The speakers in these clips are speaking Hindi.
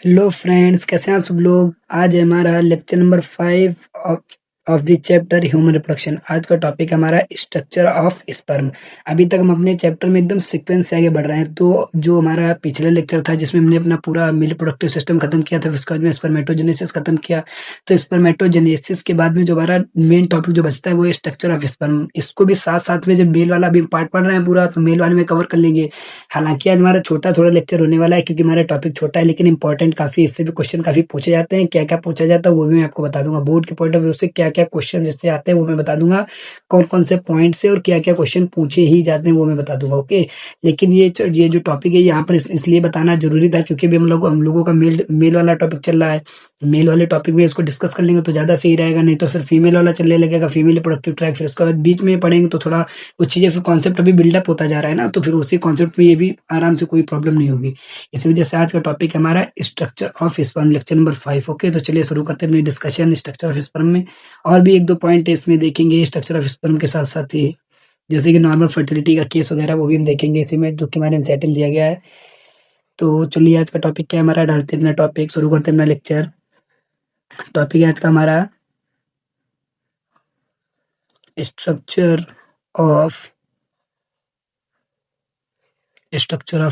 हेलो फ्रेंड्स, कैसे हैं आप सब लोग। आज है हमारा lecture number 5 of the chapter human reproduction. आज का टॉपिक है हमारा स्ट्रक्चर ऑफ स्पर्म। अभी तक हम अपने चैप्टर में एकदम सीक्वेंस से आगे बढ़ रहे हैं। तो जो हमारा पिछला लेक्चर था जिसमें हमने अपना पूरा मेल रिप्रोडक्टिव सिस्टम खत्म किया था, उसके बाद में स्पर्मेटोजेनेसिस खत्म किया। तो स्पर्मेटोजेनेसिस के बाद में जो हमारा मेन टॉपिक जो बचता है वो है स्ट्रक्चर ऑफ स्पर्म। इसको भी साथ साथ में जब मेल वाला भी पार्ट पढ़ रहे हैं पूरा, तो मेल वाले में कवर कर लेंगे। हालाँकि आज हमारा छोटा थोड़ा लेक्चर होने वाला है क्योंकि हमारा टॉपिक छोटा है, लेकिन इम्पोर्टेंट काफ़ी, इससे भी क्वेश्चन काफ़ी पूछे जाते हैं। क्या-क्या पूछा जाता है वो भी मैं आपको बता दूँगा। बोर्ड के पॉइंट ऑफ व्यू से क्या-क्या क्वेश्चन इससे आते हैं वो मैं बता दूँगा। कौन-कौन से पॉइंट से और क्या-क्या क्वेश्चन पूछे ही जाते हैं वो मैं बता दूँगा, ओके। लेकिन ये जो टॉपिक है यहाँ पर इसलिए बताना ज़रूरी था क्योंकि अभी हम लोगों का मेल वाला टॉपिक चल रहा है। मेल वाले टॉपिक में इसको डिस्कस कर लेंगे तो ज़्यादा सही रहेगा, नहीं तो फिर फीमेल वाला चलने लगेगा, फीमेल रिप्रोडक्टिव ट्रैक। फिर उसके बाद बीच में पढ़ेंगे तो थोड़ा वो चीज़ें, फिर कॉन्सेप्ट अभी बिल्डअप होता जा रहा है ना, तो फिर उसी कॉन्सेप्ट में ये भी आराम से कोई प्रॉब्लम नहीं होगी। इसी वजह से आज का टॉपिक है हमारा structure of sperm, lecture number 5, okay. तो चलिए शुरू करते हैं अपनी डिस्कशन स्ट्रक्चर ऑफ स्पर्म में। और भी 1-2 पॉइंट है इसमें देखेंगे स्ट्रक्चर ऑफ स्पर्म के साथ-साथ ही, जैसे कि नॉर्मल फर्टिलिटी का केस वगैरह वो भी हम देखेंगे इसी में, जो कि हमारे एनसीईआरटी दिया गया है। तो चलिए आज का टॉपिक क्या है हमारा, डालते हैं अपना टॉपिक, शुरू करते हैं अपना लेक्चर। टॉपिक है आज का हमारा स्ट्रक्चर ऑफ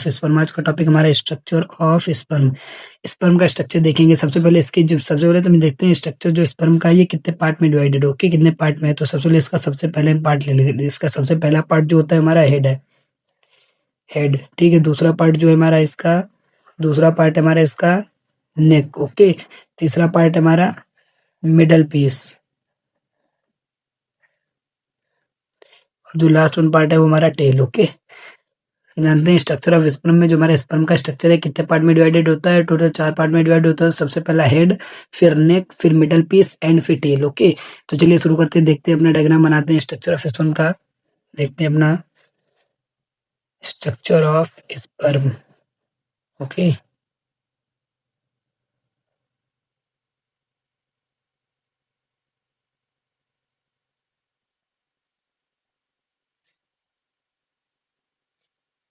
स्पर्म। आज का टॉपिक हमारा स्ट्रक्चर ऑफ स्पर्म। स्पर्म का स्ट्रक्चर देखेंगे। सबसे पहले तो हम देखते हैं स्ट्रक्चर जो स्पर्म का है ये कितने पार्ट में डिवाइडेड हो, ओके, कितने पार्ट में है। तो सबसे पहले इसका सबसे पहले पार्ट ले लेते हैं। इसका सबसे पहला पार्ट जो होता है हमारा हेड है, हेड, ठीक है। दूसरा पार्ट जो है हमारा इसका, दूसरा पार्ट है हमारा इसका नेक, ओके। तीसरा पार्ट है हमारा मिडल पीस, और जो लास्ट वन पार्ट है वो हमारा टेल, ओके। जानते हैं स्ट्रक्चर ऑफ स्पर्म में जो हमारा स्पर्म का स्ट्रक्चर है कितने पार्ट में डिवाइडेड होता है। टोटल 4 पार्ट में डिवाइड होता है। सबसे पहला हेड, फिर नेक, फिर मिडल पीस एंड फिर टेल, ओके। तो चलिए शुरू करते हैं, देखते हैं, अपना डायग्राम बनाते हैं स्ट्रक्चर ऑफ स्पर्म का। देखते हैं अपना स्ट्रक्चर ऑफ स्पर्म, ओके।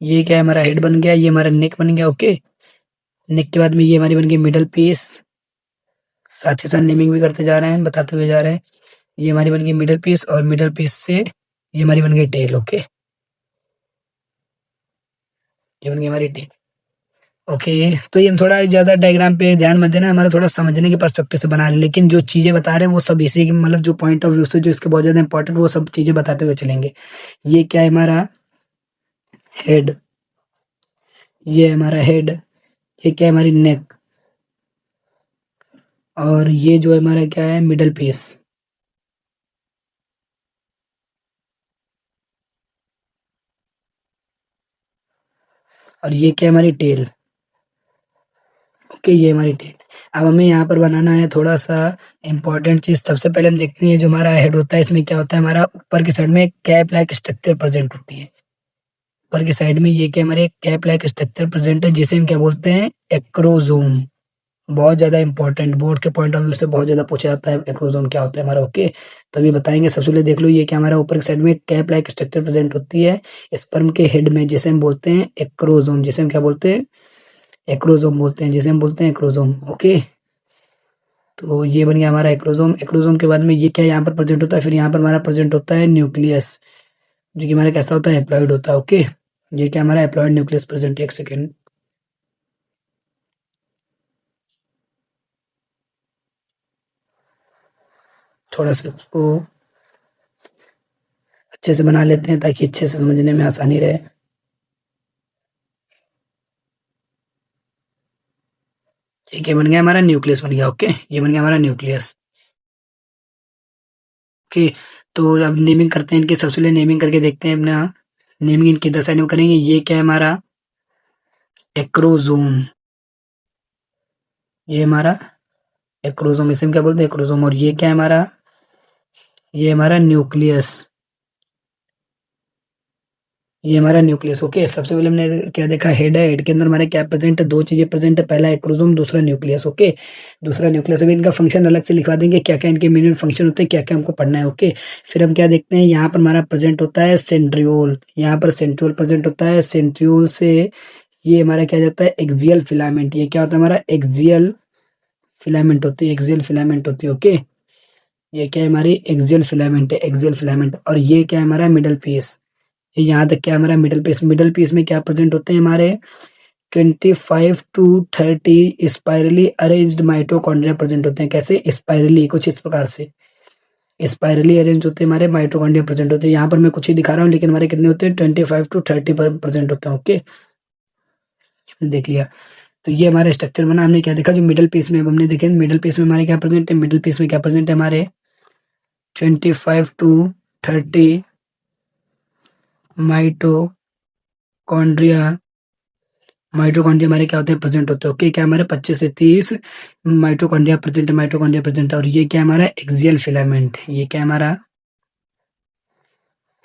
ये क्या है, हमारा हेड बन गया, ये हमारा नेक बन गया, ओके। नेक के बाद में ये हमारी बन गई मिडल पीस, साथ ही साथ नेमिंग भी करते जा रहे हैं, बताते हुए जा रहे हैं। ये हमारी बन गई मिडल पीस, और मिडल पीस से ये हमारी बन गई टेल, ओके। ये बन गई हमारी टेल, ओके। तो ये हम थोड़ा ज़्यादा डायग्राम पे ध्यान मत देना, हमारा थोड़ा समझने के पर्सपेक्टिव से बना रहे हैं, लेकिन जो चीज़ें बता रहे हैं वो सब इसी के, मतलब जो पॉइंट ऑफ व्यू से जो इसके बहुत ज़्यादा इंपॉर्टेंट, वो सब चीज़ें बताते हुए चलेंगे। ये क्या है हमारा हेड, ये है हमारा हेड, ये क्या है हमारी नेक, और ये जो है हमारा क्या है मिडल पीस, और ये क्या है हमारी टेल, ओके। ये हमारी टेल। अब हमें यहाँ पर बनाना है थोड़ा सा इंपॉर्टेंट चीज़। सबसे पहले हम देखते हैं जो हमारा हेड होता है इसमें क्या होता है, हमारा ऊपर की साइड में कैप लाइक स्ट्रक्चर प्रेजेंट होती है। ऊपर की साइड में ये क्या हमारे कैप लाइक स्ट्रक्चर प्रेजेंट है, जिसे हम क्या बोलते हैं, एक्रोजोम। बहुत ज़्यादा इंपॉर्टेंट, बोर्ड के पॉइंट ऑफ व्यू से बहुत ज़्यादा पूछा जाता है एक्रोजोम क्या होता है हमारा, ओके। तो अभी बताएंगे। सबसे पहले देख लो, ये क्या हमारा ऊपर की साइड में कैप लाइक स्ट्रक्चर प्रेजेंट होती है स्पर्म के हेड में, जिसे हम बोलते हैं एक्रोजोम, जिसे हम क्या बोलते हैं, एक्रोजोम बोलते हैं, जिसे हम बोलते हैं एक्रोजोम, ओके। तो ये बन गया हमारा एक्रोजोम। एक्रोजोम के बाद में ये क्या यहाँ पर प्रेजेंट होता है, फिर यहाँ पर हमारा प्रेजेंट होता है न्यूक्लियस, जो कि हमारा कैसा होता है, एप्लॉइड होता है, ओके। ये क्या हमारा एप्लॉइड न्यूक्लियस प्रेजेंट है, एक सेकेंड। थोड़ा सा उसको अच्छे से बना लेते हैं ताकि अच्छे से समझने में आसानी रहे। ठीक है, बन गया हमारा न्यूक्लियस, बन गया, ओके। ये बन गया हमारा न्यूक्लियस, ओके। तो अब नेमिंग करते हैं इनकी। सबसे पहले नेमिंग करके देखते हैं अपना, नेमिंग इनकी 10 साइड में करेंगे। ये क्या है हमारा एक्रोजोम, ये हमारा एक्रोजोम, इसे हम क्या बोलते हैं, एक्रोजोम। और ये क्या है हमारा, ये हमारा न्यूक्लियस, ये हमारा न्यूक्लियस, ओके। सबसे पहले हमने क्या देखा, हेड है, हेड के अंदर हमारे क्या प्रेजेंट है, 2 चीजें प्रेजेंट है, पहला एक्रोजोम, दूसरा न्यूक्लियस, ओके। दूसरा न्यूक्लियस। अभी इनका फंक्शन अलग से लिखवा देंगे, क्या क्या इनके मेन फंक्शन होते हैं, क्या क्या हमको पढ़ना है, ओके। फिर हम क्या देखते हैं, यहाँ पर हमारा प्रेजेंट होता है सेंट्रियोल, यहाँ पर सेंट्रियोल प्रेजेंट होता है। सेंट्रियोल से ये हमारा क्या जाता है एक्सियल फिलामेंट। ये क्या होता है हमारा एक्सियल फिलामेंट होती है, एक्सियल फिलामेंट होती है। ओके, ये क्या है हमारी एक्सियल फिलामेंट है, एक्सियल फिलामेंट। और ये क्या है हमारा मिडल पीस। ये यहाँ तक क्या है हमारा मिडल पीस। मिडल पीस में क्या प्रेजेंट होते हैं हमारे 25 to 30 spirally arranged mitochondria present होते हैं। कैसे स्पाइरली, कुछ इस प्रकार से स्पाइरली अरेंज होते हैं हमारे माइटोकॉन्ड्रिया प्रेजेंट होते हैं। यहाँ पर मैं कुछ ही दिखा रहा हूँ, लेकिन हमारे कितने होते हैं 25 to 30 पर प्रेजेंट होते हैं। ओके, देख लिया। तो ये हमारा स्ट्रक्चर बना। हमने क्या देखा, जो मिडल पीस में हमने देखे, मिडल पीस में हमारे क्या प्रेजेंट है, मिडल पीस में क्या प्रेजेंट है हमारे 25 to 30 माइटोकॉन्ड्रिया। माइटोकॉन्ड्रिया हमारे क्या होते हैं प्रेजेंट होते हैं। ओके, क्या हमारे 25 से 30 माइटोकॉन्ड्रिया प्रेजेंट है, माइटोकॉन्ड्रिया प्रेजेंट है। और ये क्या हमारा एक्सियल फिलामेंट, ये क्या हमारा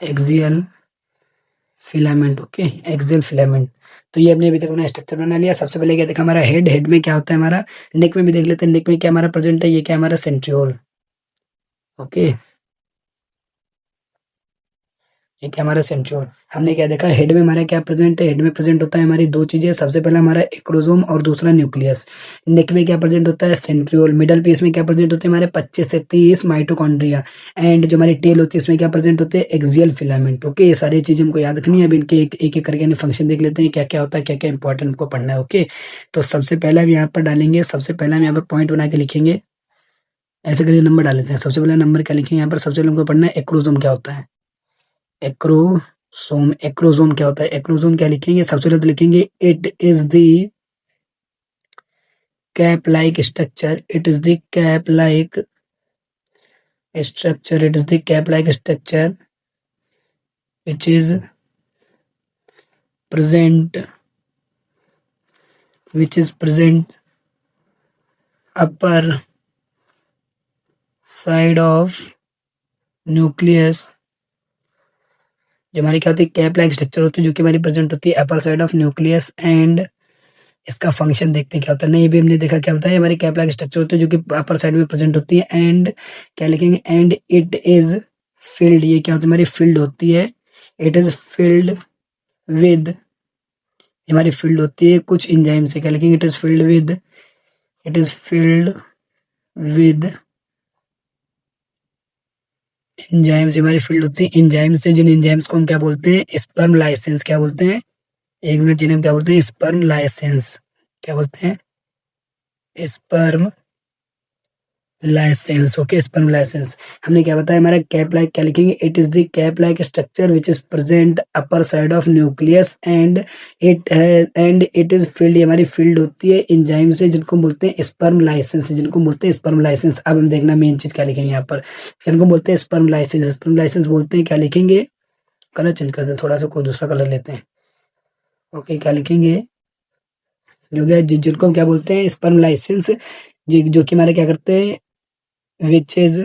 axial filament. Okay, axial filament. तो ये हमने अभी तक अपना स्ट्रक्चर बना लिया। सबसे पहले क्या देखा हमारा हेड, हेड में क्या होता है हमारा, नेक में भी देख लेते हैं, नेक में क्या हमारा प्रेजेंट है, ये क्या हमारा सेंट्रियोल। ओके, ये क्या हमारा सेंट्रियोल। हमने क्या देखा, हेड में हमारा क्या प्रेजेंट है, हेड में प्रेजेंट होता है हमारी दो चीजें। सबसे पहला हमारा एक्रोसोम और दूसरा न्यूक्लियस। नेक में क्या प्रेजेंट होता है सेंट्रियोल। मिडल पीस में क्या प्रेजेंट होते हैं हमारे 25 से 30 माइटोकॉन्ड्रिया। एंड जो हमारी टेल होती है इसमें क्या प्रेजेंट होते हैं एक्सियल फिलामेंट। ओके, ये सारी चीजें हमको याद रखनी है। अब इनके एक एक करके फंक्शन देख लेते हैं, क्या क्या होता है, क्या क्या इंपॉर्टेंट हमको पढ़ना है। ओके, तो सबसे पहले हम यहाँ पर डालेंगे, सबसे पहले हम यहाँ पर पॉइंट बना के लिखेंगे। ऐसे करके नंबर डाल लेते हैं। सबसे पहले नंबर क्या लिखेंगे यहाँ पर, सबसे पहले हमको पढ़ना है एक्रोसोम क्या होता है। एक्रोसोम, एक्रोसोम क्या होता है, एक्रोसोम क्या लिखेंगे, सबसे पहले तो लिखेंगे it is the cap like structure, it is the cap like structure, it is the cap like structure which is present, which is present upper side of nucleus। जो हमारी क्या होती है कैप लाइक स्ट्रक्चर होती है, जो कि हमारी प्रेजेंट होती है अपर साइड ऑफ न्यूक्लियस। एंड इसका फंक्शन देखते हैं क्या होता है। नहीं, भी हमने देखा क्या होता है, हमारी कैप लाइक स्ट्रक्चर होती है जो कि अपर साइड में प्रेजेंट होती है। एंड क्या लिखेंगे, एंड इट इज फिल्ड। ये क्या होती है हमारी फील्ड होती है, इट इज फिल्ड विद, हमारी फील्ड होती है कुछ इंजाइम से। क्या लिखेंगे, it is filled with, it is filled with enzymes. हमारी फील्ड होती है एंजाइम से, जिन एंजाइम्स को हम क्या बोलते हैं स्पर्म लाइसेंस। क्या बोलते हैं, एक मिनट, जिन्हें हम क्या बोलते हैं स्पर्म लाइसेंस। क्या बोलते हैं sperm lysins. Okay, sperm lysins. हमने क्या बताया हमारा कैप लाइक, क्या लिखेंगे, it is the cap like structure which is present upper side of nucleus. And it है, एंड इट इज फील्ड, हमारी फील्ड होती है एंजाइम से, जिनको बोलते हैं स्पर्म लाइसेंस, जिनको बोलते हैं स्पर्म लाइसेंस। अब हम देखना मेन चीज क्या लिखेंगे यहाँ पर, जिनको बोलते हैं स्पर्म लाइसेंस। स्पर्म लाइसेंस बोलते हैं, क्या लिखेंगे, कलर चेंज कर दे थोड़ा सा, कोई दूसरा कलर लेते हैं। ओके, क्या लिखेंगे, जो क्या जिनको हम क्या बोलते हैं स्पर्म लाइसेंस, जो कि हमारे क्या करते हैं which is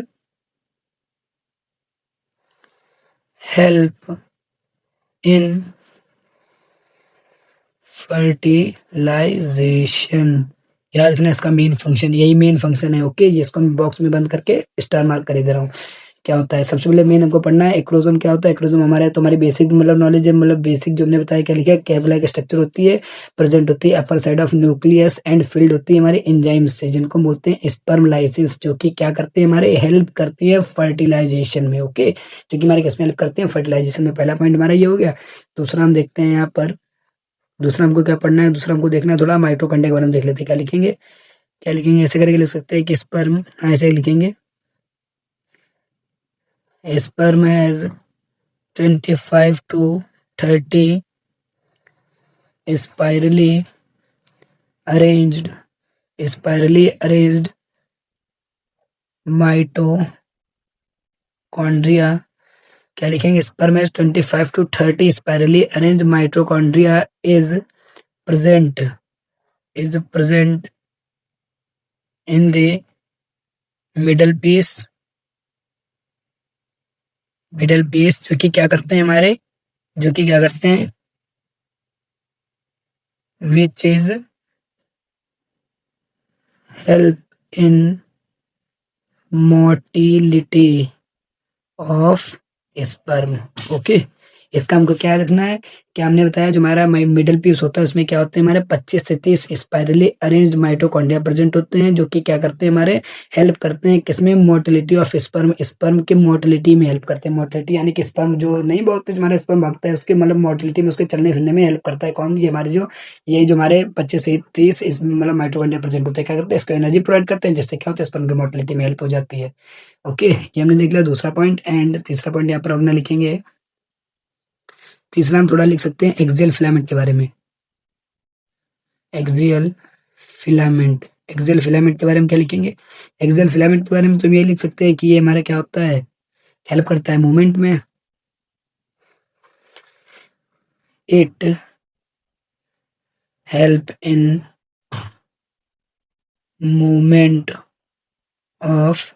help in fertilization। याद रखना इसका मेन फंक्शन, यही मेन फंक्शन है। ओके, ये इसको मैं बॉक्स में बंद करके स्टार मार्क कर दे रहा हूँ। क्या होता है, सबसे पहले मेन हमको पढ़ना है एक्रोसोम क्या होता है। एक्रोसोम हमारा है तो हमारी बेसिक मतलब नॉलेज है, मतलब बेसिक जो हमने बताया क्या लिखा है, कैप लाइक स्ट्रक्चर होती है, प्रेजेंट होती है अपर side of nucleus. And field होती है हमारे एंजाइम्स से, जिनको बोलते हैं स्पर्म लाइसेंस, जो कि क्या करते हैं हमारे हेल्प करती है फर्टिलाइजेशन में। ओके, जो कि हमारे किसमें हेल्प करते हैं फर्टिलाइजेशन में। पहला पॉइंट हमारा ये हो गया। दूसरा हम देखते हैं यहाँ पर, दूसरा हमको क्या पढ़ना है, दूसरा हमको देखना है थोड़ा माइटोकॉन्ड्रिया के बारे में देख लेते हैं। क्या लिखेंगे, क्या लिखेंगे, ऐसे करके लिख सकते हैं कि स्पर्म, हाँ ऐसे लिखेंगे sperm has 25 to 30 spirally arranged, spirally arranged mitochondria। क्या लिखेंगे, sperm has 25 to 30 spirally arranged mitochondria is present, is present in the middle piece, middle piece, जो कि क्या करते हैं हमारे, जो कि क्या करते हैं which is help in motility of sperm. Okay, इसका हमको क्या रखना है, क्या हमने बताया जो हमारा मिडल पीस होता है उसमें क्या होते हैं हमारे 25 से 30 स्पाइरली अरेंज्ड माइटोकॉन्ड्रिया प्रेजेंट होते हैं, जो कि क्या करते हैं हमारे हेल्प करते हैं किसमें, मोटिलिटी ऑफ स्पर्म, स्पर्म के मोटिलिटी में हेल्प करते हैं। मोटिलिटी यानी कि स्पर्म जो नहीं बहुत हमारा स्पर्म भागता है उसके मतलब मोटिलिटी में उसके चलने फिरने में हेल्प करता है कौन, ये हमारे जो ये जो हमारे 25 से 30 इसमें मतलब माइटोकॉन्ड्रिया प्रेजेंट होते हैं, क्या करते हैं इसको एनर्जी प्रोवाइड करते हैं, जिससे क्या होता है स्पर्म की मोटिलिटी में हेल्प हो जाती है। ओके, ये हमने देख लिया दूसरा पॉइंट। एंड तीसरा पॉइंट यहाँ पर अपना लिखेंगे, तीसरा हम थोड़ा लिख सकते हैं एक्सियल फिलामेंट के बारे में। एक्सियल फिलामेंट, एक्सियल फिलामेंट के बारे में क्या लिखेंगे, एक्सियल फिलामेंट के बारे में तो ये लिख सकते हैं कि ये हमारा क्या होता है, हेल्प करता है मूवमेंट में, it help in movement of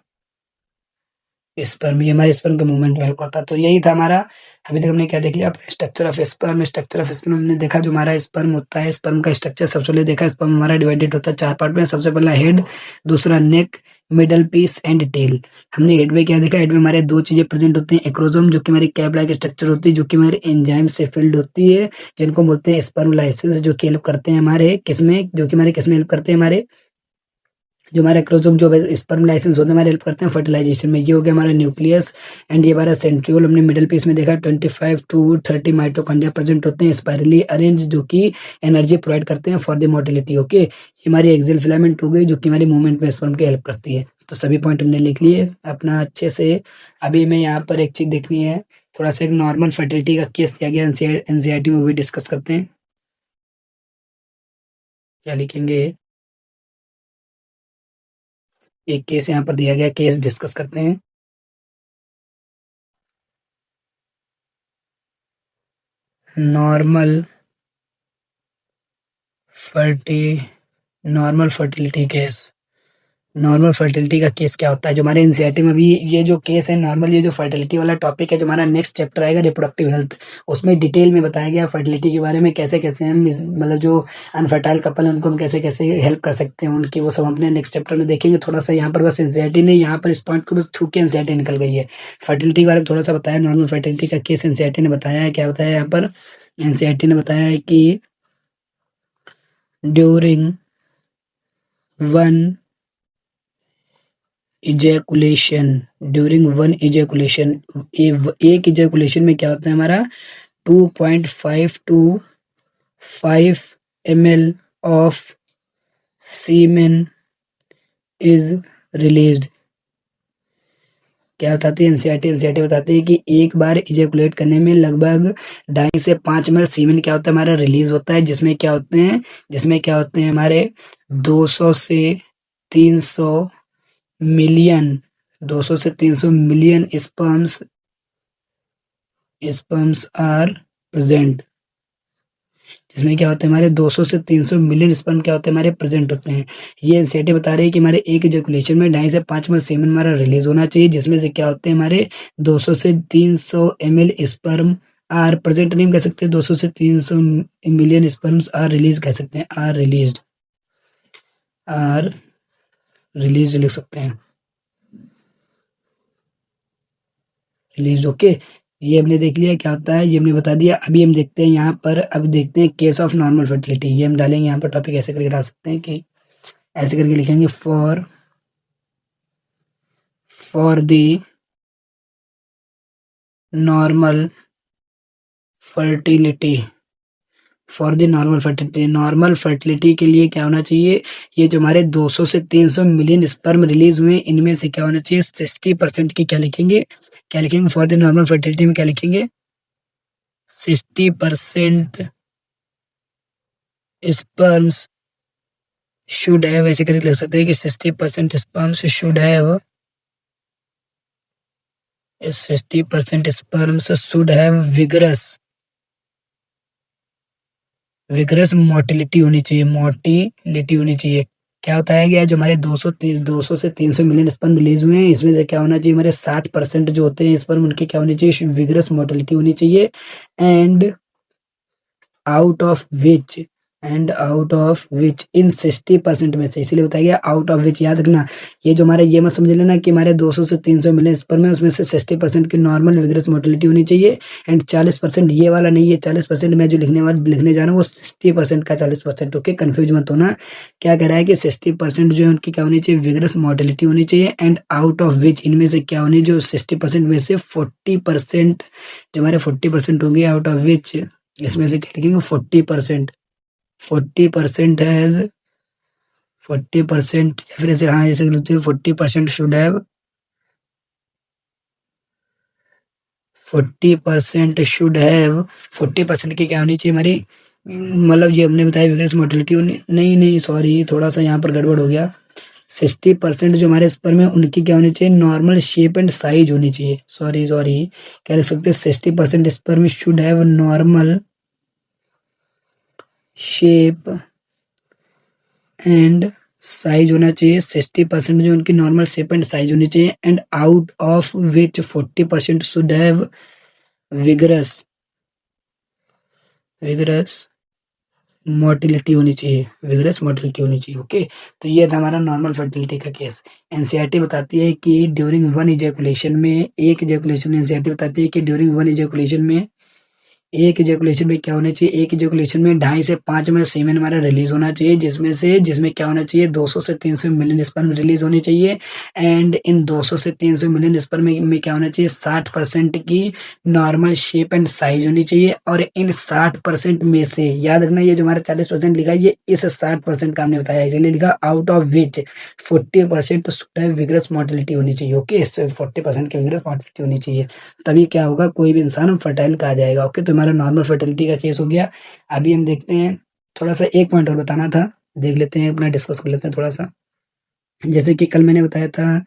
sperm, ये हमारे स्पर्म के मूवमेंट में हेल्प करता है। तो यही था हमारा, अभी तक हमने क्या देख लिया, structure of sperm. Structure of sperm हमने देखा जो हमारा स्पर्म होता है, स्पर्म का स्ट्रक्चर सबसे पहले देखा, स्पर्म हमारा डिवाइडेड होता है 4 पार्ट में, सबसे पहला हेड, दूसरा नेक, मिडल पीस एंड टेल। हमने हेड में क्या देखा, हेड में हमारे 2 चीजें प्रेजेंट होती हैं, एक्रोजोम जो कि हमारी कैप लाइक स्ट्रक्चर होती है, जो कि हमारे एंजाइम से फिल्ड होती है, जिनको बोलते हैं स्पर्म लाइसेंस, जो कि हेल्प करते हैं हमारे किसमें, जो कि हमारे किसमें हेल्प करते हैं, हमारे जो हमारा क्रोमोसोम जो स्पर्म लाइसेंस होते हैं हमारे हेल्प करते हैं फर्टिलाइजेशन में। ये हो गया हमारा न्यूक्लियस। एंड ये हमारा सेंट्रियोल, हमने मिडिल पीस में देखा 25 टू 30 माइटोकॉन्ड्रिया प्रेजेंट होते हैं स्पाइरली अरेंज, जो कि एनर्जी प्रोवाइड करते हैं फॉर द मोटिलिटी। ओके, ये हमारी एक्सियल फिलामेंट हो गई जो कि हमारी मूवमेंट में स्पर्म की हेल्प करती है। तो सभी पॉइंट हमने लिख लिए अपना अच्छे से। अभी हमें यहाँ पर एक चीज देखनी है, थोड़ा सा एक नॉर्मल फर्टिलिटी का केस दिया गया एनसीईआरटी में, भी डिस्कस करते हैं। क्या लिखेंगे, एक केस यहाँ पर दिया गया, केस डिस्कस करते हैं। Normal forty normal fertility case, normal fertility का केस क्या होता है, जो हमारे एनसीईआरटी में भी ये जो केस है नॉर्मल, ये जो फर्टिलिटी वाला टॉपिक है, जो हमारा नेक्स्ट चैप्टर आएगा रिप्रोडक्टिव हेल्थ, उसमें डिटेल में बताया गया फर्टिलिटी के बारे में, कैसे कैसे हम मतलब जो अनफर्टाइल कपल है उनको हम कैसे कैसे हेल्प कर सकते हैं उनकी, वो सब अपने नेक्स्ट चैप्टर में देखेंगे। थोड़ा सा यहाँ पर बस एनसीईआरटी ने यहाँ पर इस पॉइंट को बस छू के एनसीईआरटी निकल गई है, फर्टिलिटी के बारे में थोड़ा सा बताया, नॉर्मल फर्टिलिटी का केस एनसीईआरटी ने बताया है। क्या बताया यहाँ पर, एनसीईआरटी ने बताया है कि during one ejaculation, during one ejaculation, एक इजैकुलेशन में क्या होता है हमारा 2.5 to 5 ml of semen is released. क्या बताती है एनसीईआरटी, एनसीईआरटी बताती है कि एक बार इजैकुलेट करने में लगभग 2.5 से 5 ml सीमेन क्या होता है हमारा रिलीज होता है, जिसमें क्या होते हैं हमारे 200 से 300 मिलियन 200 से 300 मिलियन स्पर्म्स आर प्रेजेंट, जिसमें क्या होते हैं हमारे 200 से 300 मिलियन स्पर्म क्या होते हैं हमारे प्रेजेंट होते हैं। ये एनसीईआरटी बता रही है कि हमारे एक इजैकुलेशन में 2.5 से 5 ml सीमेन हमारा रिलीज होना चाहिए, जिसमें से क्या होते हैं हमारे 200 से 300 ml स्पर्म आर प्रेजेंट, नहीं कह सकते 200 से 300 मिलियन स्पर्म्स आर रिलीज कह सकते हैं, आर रिलीज लिख सकते हैं, रिलीज। ओके, ये हमने देख लिया क्या होता है, ये हमने बता दिया। अभी हम देखते हैं यहाँ पर, अब देखते हैं केस ऑफ नॉर्मल फर्टिलिटी, ये हम डालेंगे यहाँ पर टॉपिक ऐसे करके डाल सकते हैं कि ऐसे करके लिखेंगे for the normal fertility, for the normal fertility के लिए क्या होना चाहिए, ये जो हमारे 200 से 300 मिलियन स्पर्म रिलीज हुए इनमें से क्या होना चाहिए 60% की क्या लिखेंगे, फॉर द नॉर्मल फर्टिलिटी में क्या लिखेंगे 60% स्पर्म्स शुड हैव, ऐसे करके लिख सकते हैं कि 60% sperms should have 60% sperms should have vigorous motility होनी चाहिए। क्या बताया गया है, जो हमारे 200 से 300 मिलियन स्पर्म रिलीज हुए हैं इसमें से क्या होना चाहिए हमारे 60% जो होते हैं स्पर्म उनकी क्या होनी चाहिए, विगरस मोटिलिटी होनी चाहिए। And out of which and out of which in 60% में से, इसीलिए बताया गया आउट ऑफ विच। याद रखना ये जो हमारे, ये मत समझ लेना कि हमारे 200 से 300 मिलियन स्पर्म में उसमें से 60% की नॉर्मल विग्रस मोटिलिटी होनी चाहिए एंड 40% ये वाला नहीं है। 40% मैं जो लिखने जा रहा हूँ वो 60% का 40%। ओके, कंफ्यूज मत होना। क्या कह रहा है कि 60% जो है उनकी क्या होनी चाहिए, विग्रस मोटिलिटी होनी चाहिए एंड आउट ऑफ विच इनमें से क्या होनी, जो 60% में से 40%, जो हमारे 40% होंगे आउट ऑफ विच, इसमें से क्या लिखेंगे 40%। 40% है 40%, या फिर ऐसे, हाँ ऐसे लिखते हैं 40% शुड हैव 40% शुड हैव 40% की क्या होनी चाहिए हमारी, मतलब ये हमने बताया विग्रेस मोटिलिटी होनी, नहीं नहीं सॉरी, थोड़ा सा यहाँ पर गड़बड़ हो गया। 60% जो हमारे स्पर्म है उनकी क्या होनी चाहिए, नॉर्मल शेप एंड साइज होनी चाहिए। सॉरी सॉरी, क्या लिख सकते हैं, 60% sperm should have normal shape and size होना चाहिए। 60% जो उनकी नॉर्मल शेप एंड साइज होनी चाहिए and out of which 40% should have vigorous vigorous motility होनी चाहिए, विगरस मोटिलिटी होनी चाहिए। ओके, तो ये था हमारा नॉर्मल फर्टिलिटी का केस। एनसीईआरटी बताती है कि ड्यूरिंग वन इजैकुलेशन में, एक इजैकुलेशन में, एनसीईआरटी बताती है कि ड्यूरिंग वन इजैकुलेशन में, एक इजैकुलेशन में क्या होना चाहिए, एक इजैकुलेशन में 2.5 से 5 मिनट सीमेन हमारा रिलीज होना चाहिए, जिसमें क्या होना चाहिए, 200 से 300 मिलियन स्पर्म रिलीज होनी चाहिए एंड इन 200 से 300 मिलियन स्पर्म में क्या होना चाहिए, 60% की नॉर्मल शेप एंड साइज होनी चाहिए। और इन 60% में से याद रखना, ये जो हमारा 40% लिखा है ये इस 60% का हमने बताया, इसलिए लिखा out of which 40% vigorous motility होनी चाहिए। ओके, 40% की विग्रस मोटिलिटी होनी चाहिए, तभी क्या होगा, कोई भी इंसान फर्टाइल कहा जाएगा। ओके, तो हमारा नॉर्मल फर्टिलिटी का केस हो गया। अभी हम देखते हैं, थोड़ा सा एक पॉइंट और बताना था, देख लेते हैं, अपना डिस्कस कर लेते हैं थोड़ा सा। जैसे कि कल मैंने बताया था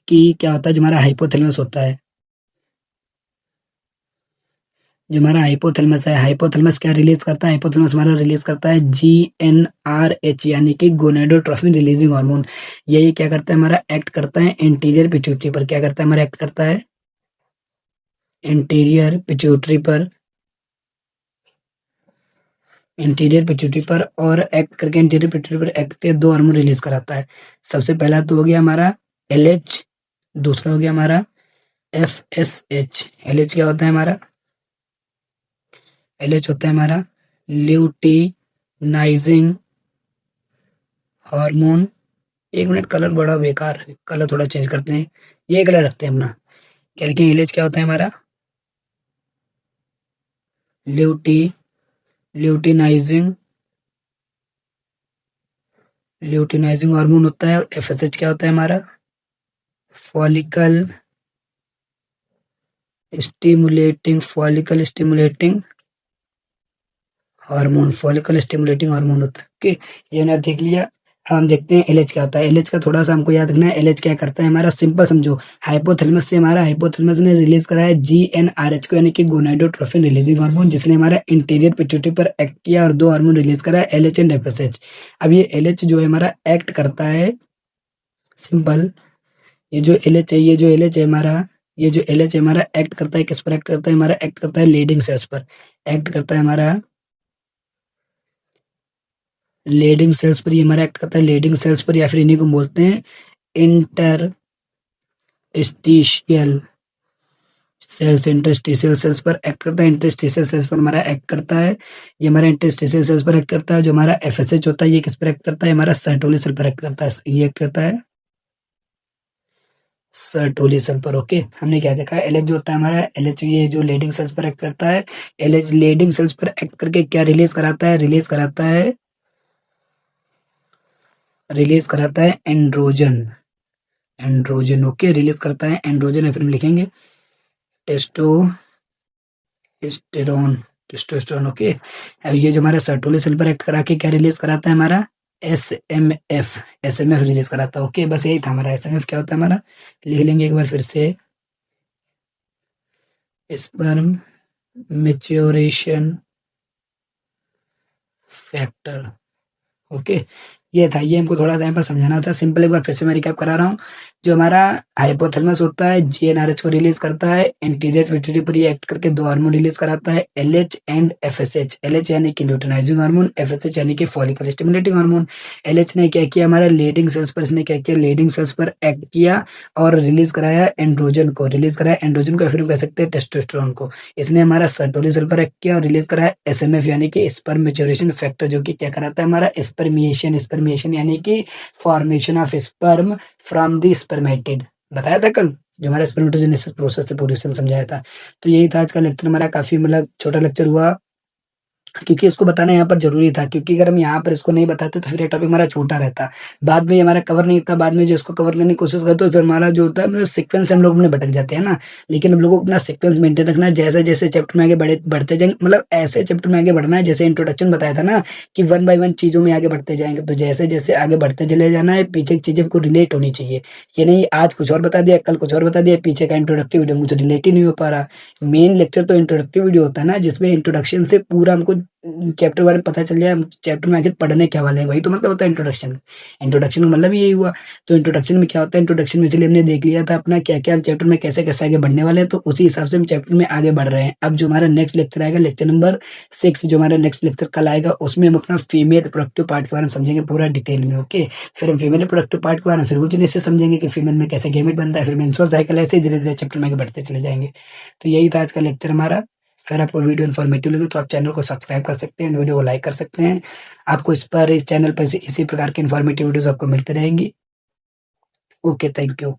कि क्या होता है, जो हमारा हाइपोथैलेमस होता है, जो हमारा हाइपोथैलेमस है, हाइपोथैलेमस क्या रिलीज करता है, हाइपोथैलेमस हमारा रिलीज करता है GnRH, यानी कि गोनेडोट्रोफिन रिलीजिंग हार्मोन। यही क्या करता है, हमारा एक्ट करता है इंटीरियर पिट्यूटरी पर। क्या करता है, हमारा एक्ट करता है इंटीरियर पिट्यूटरी पर, इंटीरियर पिट्यूटरी पर, और एक्ट करके इंटीरियर पिट्यूटरी पर एक्ट करके दो हार्मोन रिलीज कराता है। सबसे पहला तो हो गया हमारा LH, दूसरा हो गया हमारा FSH। LH क्या होता है हमारा, LH होता है हमारा ल्यूटिनाइजिंग हार्मोन। एक मिनट, कलर बड़ा बेकार है, कलर थोड़ा चेंज करते हैं, ये कलर रखते हैं अपना। क्या लिखें, LH क्या होता है हमारा, ल्यूटी ल्यूटिनाइजिंग ल्यूटिनाइजिंग हार्मोन होता है। FSH क्या होता है हमारा, follicle stimulating hormone, follicle stimulating hormone होता है। ओके, ये हमने देख लिया। अब हम देखते हैं LH क्या होता है। LH का थोड़ा सा हमको याद रखना है। LH क्या करता है हमारा, सिंपल समझो, हाइपोथैलेमस से हमारा हाइपोथैलेमस ने रिलीज करा है GnRH को, यानी कि गोनाडोट्रोफिन रिलीजिंग हार्मोन, जिसने हमारा इंटीरियर पिट्यूटरी पर एक्ट किया और दो हार्मोन रिलीज करा है, LH एंड FSH। अब ये LH जो है हमारा एक्ट करता है, सिंपल, ये जो LH है, ये जो LH है हमारा एक्ट करता है, किस पर एक्ट करता है, हमारा एक्ट करता है लीडिंग सेल्स पर, एक्ट करता है हमारा लीडिंग सेल्स पर, ये हमारा एक्ट करता है लीडिंग सेल्स पर, या फिर इन्हीं को बोलते हैं इंटरस्टिशियल सेल्स। इंटरस्टिशियल सेल्स पर एक्ट करता है, इंटरस्टिशियल सेल्स पर हमारा एक्ट करता है, ये हमारा इंटरस्टिशियल सेल्स पर एक्ट करता है। जो हमारा FSH होता है ये किस पर एक्ट करता है, हमारा सर्टोली सेल पर एक्ट करता है, ये एक्ट करता है सर्टोली सेल पर। ओके, हमने क्या देखा, LH जो होता है हमारा, LH ये जो लीडिंग सेल्स पर एक्ट करता है, LH लीडिंग सेल्स पर एक्ट करके क्या रिलीज कराता है एंड्रोजन, एंड्रोजन। ओके, रिलीज करता है एंड्रोजन, या फिर हम लिखेंगे टेस्टोस्टेरोन, टेस्टोस्टेरोन। ओके, अब ये जो हमारा सर्टोली सेल पर एक्ट करा के क्या रिलीज कराता है हमारा, SMF रिलीज कराता है। ओके, बस यही था हमारा। SMF क्या होता है हमारा, लिख लेंगे एक बार फिर से, स्पर्म मैच्योरेशन फैक्टर। ओके, ये था, ये हमको थोड़ा-सा यहाँ पर समझाना था। सिंपल एक बार फिर से मैं रिकैप करा रहा हूँ। जो हमारा हाइपोथैलेमस होता है, जीएनआरएच को रिलीज़ करता है, एंटीरियर पिट्यूटरी एक्ट करके 2 हार्मोन रिलीज़ कराता है, एलएच एंड एफएसएच। एलएच यानी कि ल्यूटेनाइजिंग हार्मोन, एफएसएच यानी कि फॉलिकल स्टिमुलेटिंग हार्मोन। एलएच ने क्या किया, हमारा लेडिंग सेल्स पर इसने क्या किया, लेडिंग सेल्स पर एक्ट किया और रिलीज़ कराया एंड्रोजन को या फिर हम कह सकते हैं टेस्टोस्टेरोन को। इसने हमारा सर्टोली सेल पर एक्ट किया और रिलीज़ कराया एसएमएफ यानी कि स्पर्म मैच्योरेशन फैक्टर, जो कि क्या कराता है हमारा स्पर्मिएशन यानी कि formation of sperm from the spermatid. बताया था कल, जो हमारा स्पर्मेटोजेनेसिस प्रोसेस थे पूरी उसमें समझाया था। तो यही था आज का लेक्चर हमारा, काफ़ी मतलब छोटा लेक्चर हुआ, क्योंकि इसको बताना यहाँ पर ज़रूरी था, क्योंकि अगर हम यहाँ पर इसको नहीं बताते तो फिर ये टॉपिक हमारा छोटा रहता। बाद में ये हमारा कवर नहीं होता, बाद में जो इसको कवर करने की कोशिश करते हो, फिर हमारा जो होता है मतलब सीक्वेंस से हम लोग अपने भटक जाते हैं ना। लेकिन हम लोगों को अपना सीक्वेंस मेंटेन रखना है, जैसे-जैसे चैप्टर में आगे बढ़ते जाएँगे, मतलब ऐसे चैप्टर में आगे बढ़ना है, जैसे इंट्रोडक्शन बताया था ना कि वन बाय वन चीज़ों में आगे बढ़ते जाएँगे। तो जैसे-जैसे आगे बढ़ते चले जाना है, पीछे की चीज़ें हमको रिलेट होनी चाहिए। ये नहीं आज कुछ और बता दिया, कल कुछ और बता दिया, पीछे का इंट्रोडक्टिव वीडियो मुझे रिलेट ही नहीं हो पा रहा। मेन लेक्चर तो इंट्रोडक्टिव वीडियो होता है ना, जिसमें इंट्रोडक्शन से पूरा हमको चैप्टर के बारे में पता चल जाए, हम चैप्टर में आखिर पढ़ने क्या वाले हैं, वही तो मतलब होता है इंट्रोडक्शन। इंट्रोडक्शन का मतलब यही हुआ। तो इंट्रोडक्शन में क्या होता है, इंट्रोडक्शन में चलिए हमने देख लिया था अपना क्या-क्या हम चैप्टर में कैसे-कैसे आगे बढ़ने वाले हैं, तो उसी हिसाब से हम चैप्टर में आगे बढ़ रहे हैं। अब जो हमारा नेक्स्ट लेक्चर आएगा, लेक्चर नंबर 6, जो हमारा नेक्स्ट लेक्चर कल आएगा, उसमें हम अपना फीमेल रिप्रोडक्टिव पार्ट के बारे में समझेंगे पूरा डिटेल में, ओके। फिर हम फीमेल रिप्रोडक्टिव पार्ट के बारे में फिर से समझेंगे कि फीमेल में कैसे गैमेट बनता है, फिर मेंस्ट्रुअल साइकिल, ऐसे ही धीरे-धीरे चैप्टर में आगे बढ़ते चले जाएँगे। तो यही था आज का लेक्चर हमारा। अगर आपको वीडियो इन्फॉर्मेटिव लगे तो आप चैनल को सब्सक्राइब कर सकते हैं, वीडियो को लाइक कर सकते हैं। आपको इस चैनल पर इसी प्रकार की इन्फॉर्मेटिव वीडियोज़ आपको मिलती रहेंगी। Okay, thank you.